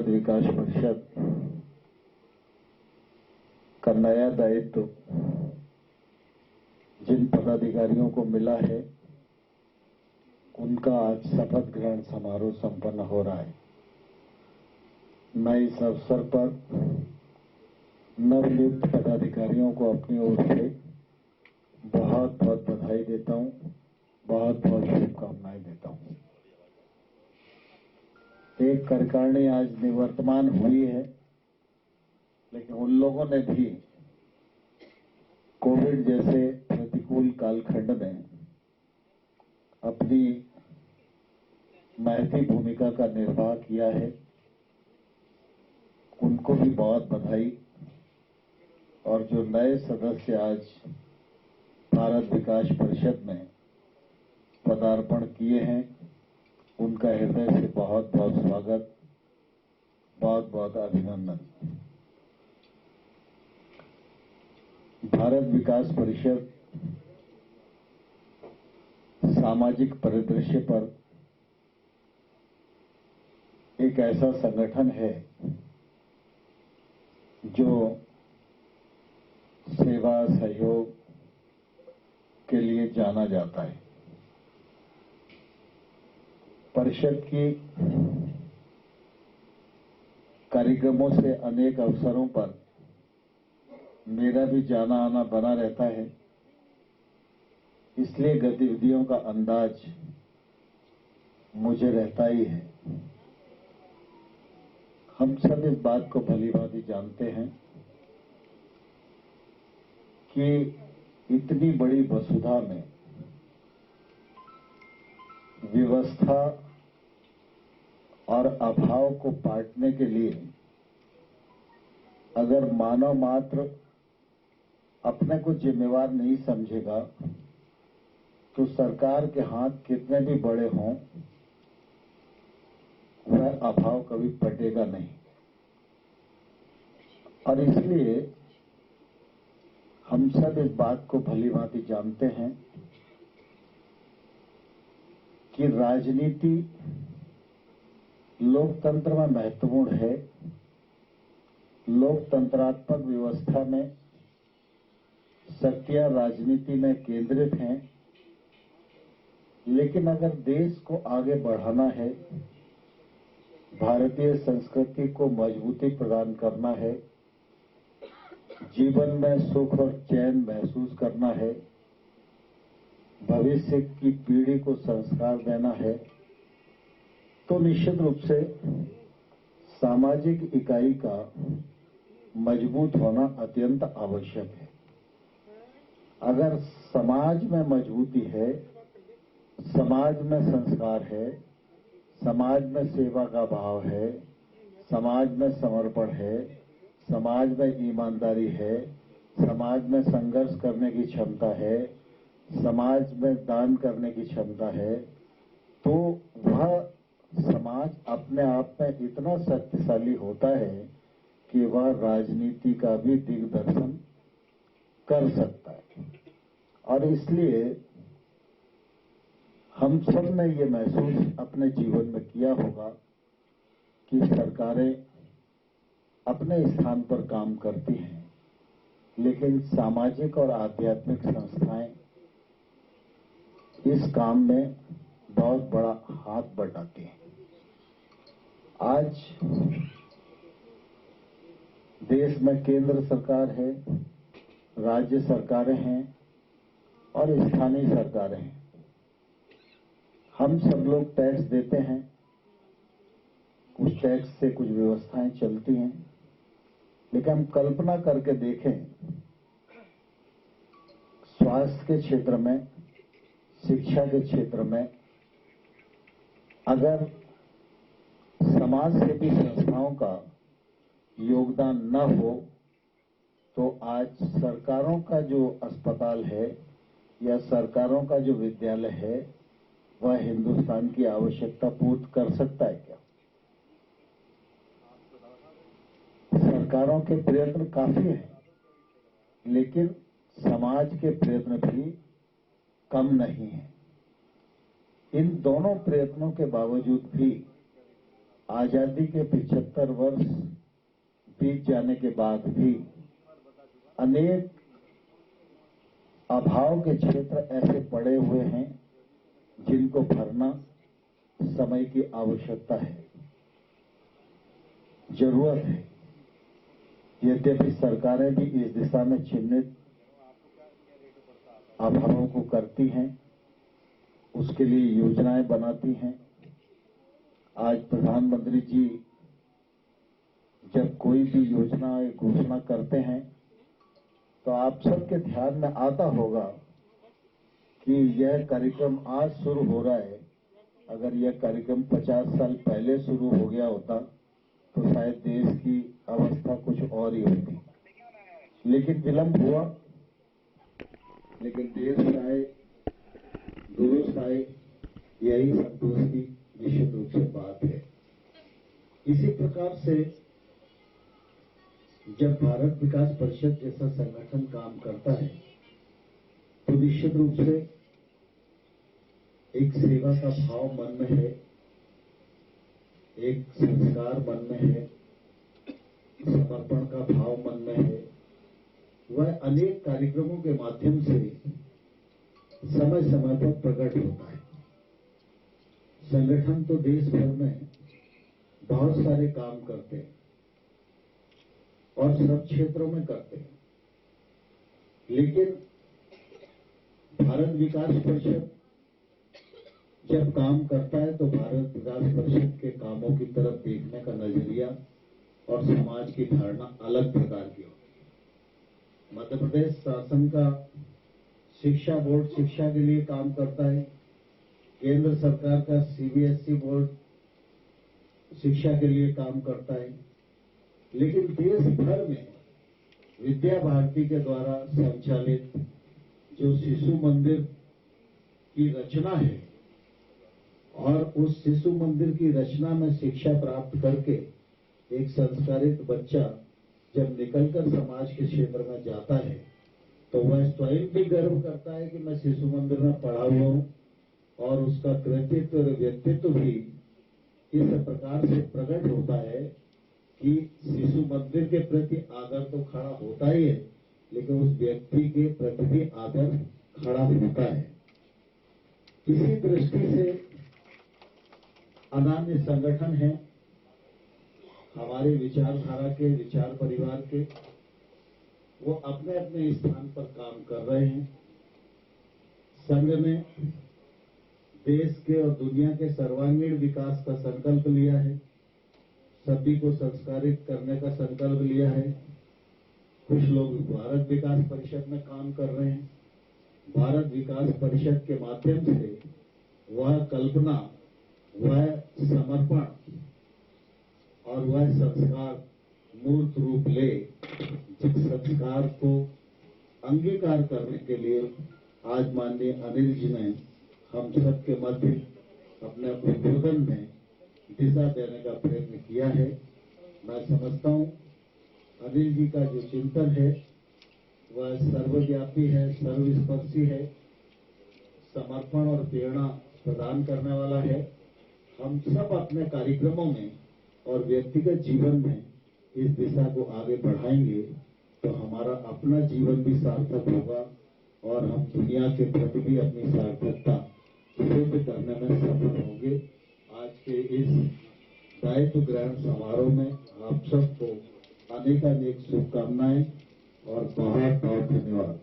भारत विकास परिषद का नया दायित्व जिन पदाधिकारियों को मिला है उनका आज शपथ ग्रहण समारोह संपन्न हो रहा है। मैं इस अवसर पर नवनियुक्त पदाधिकारियों को अपनी ओर से बहुत बहुत बधाई देता हूं, बहुत बहुत शुभकामनाएं देता हूं। एक कार्यकारिणी आज निवर्तमान हुई है, लेकिन उन लोगों ने भी कोविड जैसे प्रतिकूल कालखंड में अपनी महती भूमिका का निर्वाह किया है। उनको भी बहुत बधाई। और जो नए सदस्य आज भारत विकास परिषद में पदार्पण किए हैं, उनका हृदय से बहुत बहुत स्वागत, बहुत बहुत अभिनंदन। भारत विकास परिषद सामाजिक परिदृश्य पर एक ऐसा संगठन है जो सेवा सहयोग के लिए जाना जाता है। परिषद की कार्यक्रमों से अनेक अवसरों पर मेरा भी जाना आना बना रहता है, इसलिए गतिविधियों का अंदाज मुझे रहता ही है। हम सब इस बात को भलीभांति जानते हैं कि इतनी बड़ी वसुधा में व्यवस्था और अभाव को पाटने के लिए अगर मानव मात्र अपने को जिम्मेवार नहीं समझेगा तो सरकार के हाथ कितने भी बड़े हों, वह अभाव कभी पटेगा नहीं। और इसलिए हम सब इस बात को भलीभांति जानते हैं कि राजनीति लोकतंत्र में महत्वपूर्ण है। लोकतंत्रात्मक व्यवस्था में शक्तियां राजनीति में केंद्रित हैं, लेकिन अगर देश को आगे बढ़ाना है, भारतीय संस्कृति को मजबूती प्रदान करना है, जीवन में सुख और चैन महसूस करना है, भविष्य की पीढ़ी को संस्कार देना है, तो निश्चित रूप से सामाजिक इकाई का मजबूत होना अत्यंत आवश्यक है। अगर समाज में मजबूती है, समाज में संस्कार है, समाज में सेवा का भाव है, समाज में समर्पण है, समाज में ईमानदारी है, समाज में संघर्ष करने की क्षमता है, समाज में दान करने की क्षमता है, तो वह समाज अपने आप में इतना शक्तिशाली होता है कि वह राजनीति का भी दिग्दर्शन कर सकता है। और इसलिए हम सब ने ये महसूस अपने जीवन में किया होगा कि सरकारें अपने स्थान पर काम करती हैं, लेकिन सामाजिक और आध्यात्मिक संस्थाएं इस काम में बहुत बड़ा हाथ बटाती हैं। आज देश में केंद्र सरकार है, राज्य सरकारें हैं और स्थानीय सरकारें हैं। हम सब लोग टैक्स देते हैं, उस टैक्स से कुछ व्यवस्थाएं चलती हैं, लेकिन हम कल्पना करके देखें, स्वास्थ्य के क्षेत्र में, शिक्षा के क्षेत्र में अगर समाज सेवी संस्थाओं का योगदान न हो तो आज सरकारों का जो अस्पताल है या सरकारों का जो विद्यालय है, वह हिंदुस्तान की आवश्यकता पूर्ति कर सकता है क्या? सरकारों के प्रयत्न काफी हैं, लेकिन समाज के प्रयत्न भी कम नहीं है। इन दोनों प्रयत्नों के बावजूद भी आजादी के 75 वर्ष बीत जाने के बाद भी अनेक अभाव के क्षेत्र ऐसे पड़े हुए हैं जिनको भरना समय की आवश्यकता है, जरूरत है। यद्यपि सरकारें भी इस दिशा में चिन्हित अभावों को करती हैं, उसके लिए योजनाएं बनाती हैं। आज प्रधानमंत्री जी जब कोई भी योजना घोषणा करते हैं तो आप सबके ध्यान में आता होगा कि यह कार्यक्रम आज शुरू हो रहा है। अगर यह कार्यक्रम 50 साल पहले शुरू हो गया होता तो शायद देश की अवस्था कुछ और ही होती, लेकिन विलंब हुआ। लेकिन देश आए, दुरुस्त आए, यही संतोष की निश्चित रूप से बात है। इसी प्रकार से जब भारत विकास परिषद जैसा संगठन काम करता है तो निश्चित रूप से एक सेवा का भाव मन में है, एक संस्कार मन में है, समर्पण का भाव मन में है। वह अनेक कार्यक्रमों के माध्यम से समय समय पर प्रकट होता है। संगठन तो देश भर में बहुत सारे काम करते हैं और सब क्षेत्रों में करते हैं, लेकिन भारत विकास परिषद जब काम करता है तो भारत विकास परिषद के कामों की तरफ देखने का नजरिया और समाज की धारणा अलग प्रकार की होती है। मध्य प्रदेश शासन का शिक्षा बोर्ड शिक्षा के लिए काम करता है, केंद्र सरकार का सीबीएसई बोर्ड शिक्षा के लिए काम करता है, लेकिन देश भर में विद्या भारती के द्वारा संचालित जो शिशु मंदिर की रचना है और उस शिशु मंदिर की रचना में शिक्षा प्राप्त करके एक संस्कारित बच्चा जब निकलकर समाज के क्षेत्र में जाता है तो वह स्वयं भी गर्व करता है कि मैं शिशु मंदिर में पढ़ा हुआ हूं, और उसका कृतित्व और व्यक्तित्व भी इस प्रकार से प्रकट होता है कि शिशु मंदिर के प्रति आदर तो खड़ा होता ही है, लेकिन उस व्यक्ति के प्रति भी आदर खड़ा होता है। इसी दृष्टि से अनान्य संगठन है हमारे विचारधारा के, विचार परिवार के, वो अपने अपने स्थान पर काम कर रहे हैं। संघ ने देश के और दुनिया के सर्वांगीण विकास का संकल्प लिया है, सभी को संस्कारित करने का संकल्प लिया है। कुछ लोग भारत विकास परिषद में काम कर रहे हैं। भारत विकास परिषद के माध्यम से वह कल्पना, वह समर्पण और वह संस्कार मूर्त रूप ले, जिस संस्कार को अंगीकार करने के लिए आज माननीय अनिल जी ने हम सबके मध्य अपने उद्बोधन में दिशा देने का प्रयत्न किया है। मैं समझता हूं अनिल जी का जो चिंतन है वह सर्वव्यापी है, सर्वस्पर्शी है, समर्पण और प्रेरणा प्रदान करने वाला है। हम सब अपने कार्यक्रमों में और व्यक्तिगत जीवन में इस दिशा को आगे बढ़ाएंगे तो हमारा अपना जीवन भी सार्थक होगा और हम दुनिया के प्रति भी अपनी सार्थकता सिद्ध करने में सफल होंगे। आज के इस दायित्व ग्रहण समारोह में आप सबको अनेकानेक शुभकामनाएं और बहुत बहुत धन्यवाद।